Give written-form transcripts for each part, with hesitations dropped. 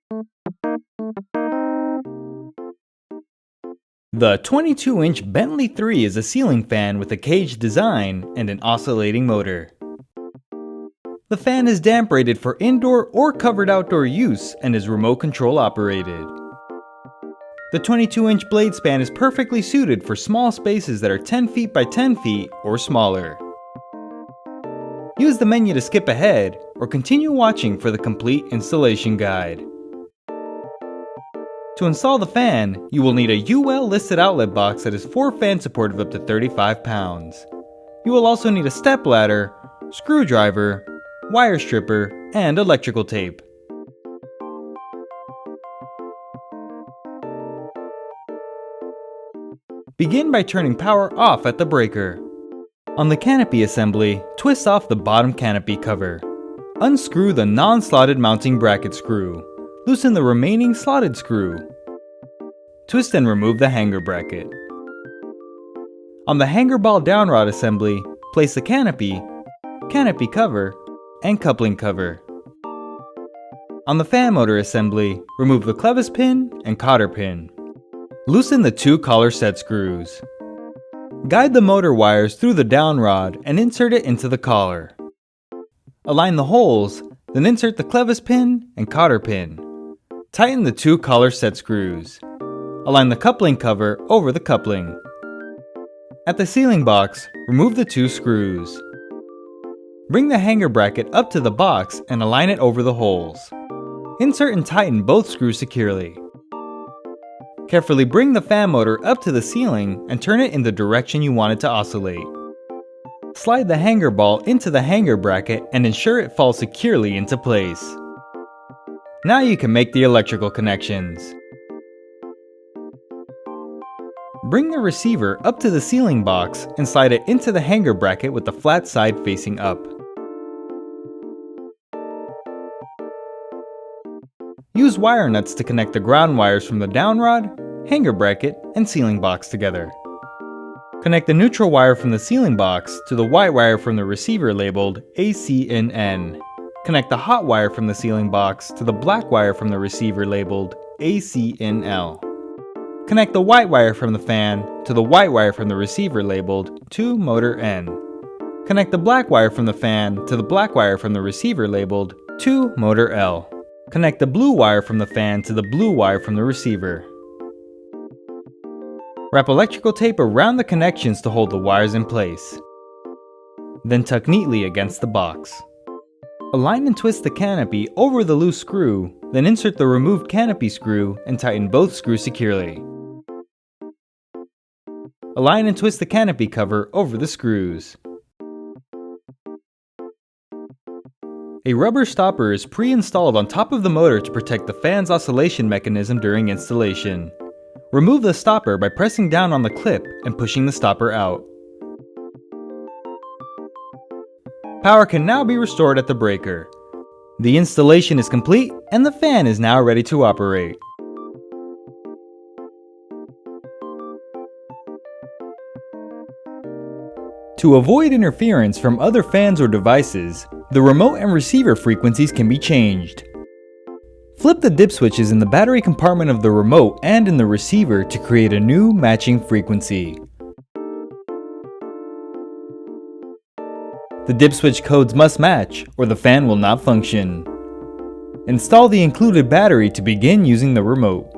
The 22-inch Bentley III is a ceiling fan with a cage design and an oscillating motor. The fan is damp rated for indoor or covered outdoor use and is remote control operated. The 22-inch blade span is perfectly suited for small spaces that are 10 feet by 10 feet or smaller. Use the menu to skip ahead or continue watching for the complete installation guide. To install the fan, you will need a UL listed outlet box that is 4 fan support of up to 35 pounds. You will also need a step ladder, screwdriver, wire stripper, and electrical tape. Begin by turning power off at the breaker. On the canopy assembly, twist off the bottom canopy cover. Unscrew the non-slotted mounting bracket screw. Loosen the remaining slotted screw. Twist and remove the hanger bracket. On the hanger ball down rod assembly, place the canopy cover, and coupling cover. On the fan motor assembly, remove the clevis pin and cotter pin. Loosen the 2 collar set screws. Guide the motor wires through the down rod and insert it into the collar. Align the holes, then insert the clevis pin and cotter pin. Tighten the 2 collar set screws. Align the coupling cover over the coupling. At the ceiling box, remove the 2 screws. Bring the hanger bracket up to the box and align it over the holes. Insert and tighten both screws securely. Carefully bring the fan motor up to the ceiling and turn it in the direction you want it to oscillate. Slide the hanger ball into the hanger bracket and ensure it falls securely into place. Now you can make the electrical connections. Bring the receiver up to the ceiling box and slide it into the hanger bracket with the flat side facing up. Use wire nuts to connect the ground wires from the down rod, hanger bracket, and ceiling box together. Connect the neutral wire from the ceiling box to the white wire from the receiver labeled ACNN. Connect the hot wire from the ceiling box to the black wire from the receiver labeled ACNL. Connect the white wire from the fan to the white wire from the receiver labeled to motor N. Connect the black wire from the fan to the black wire from the receiver labeled to motor L. Connect the blue wire from the fan to the blue wire from the receiver. Wrap electrical tape around the connections to hold the wires in place. Then tuck neatly against the box. Align and twist the canopy over the loose screw, then insert the removed canopy screw and tighten both screws securely. Align and twist the canopy cover over the screws. A rubber stopper is pre-installed on top of the motor to protect the fan's oscillation mechanism during installation. Remove the stopper by pressing down on the clip and pushing the stopper out. Power can now be restored at the breaker. The installation is complete and the fan is now ready to operate. To avoid interference from other fans or devices, the remote and receiver frequencies can be changed. Flip the dip switches in the battery compartment of the remote and in the receiver to create a new matching frequency. The dip switch codes must match or the fan will not function. Install the included battery to begin using the remote.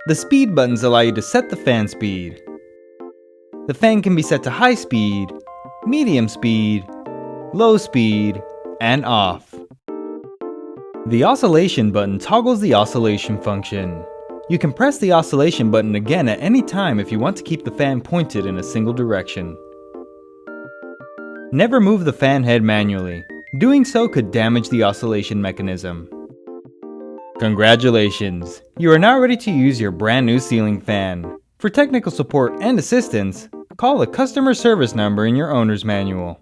The speed buttons allow you to set the fan speed. The fan can be set to high speed, medium speed, low speed, and off. The oscillation button toggles the oscillation function. You can press the oscillation button again at any time if you want to keep the fan pointed in a single direction. Never move the fan head manually. Doing so could damage the oscillation mechanism. Congratulations! You are now ready to use your brand new ceiling fan. For technical support and assistance, call the customer service number in your owner's manual.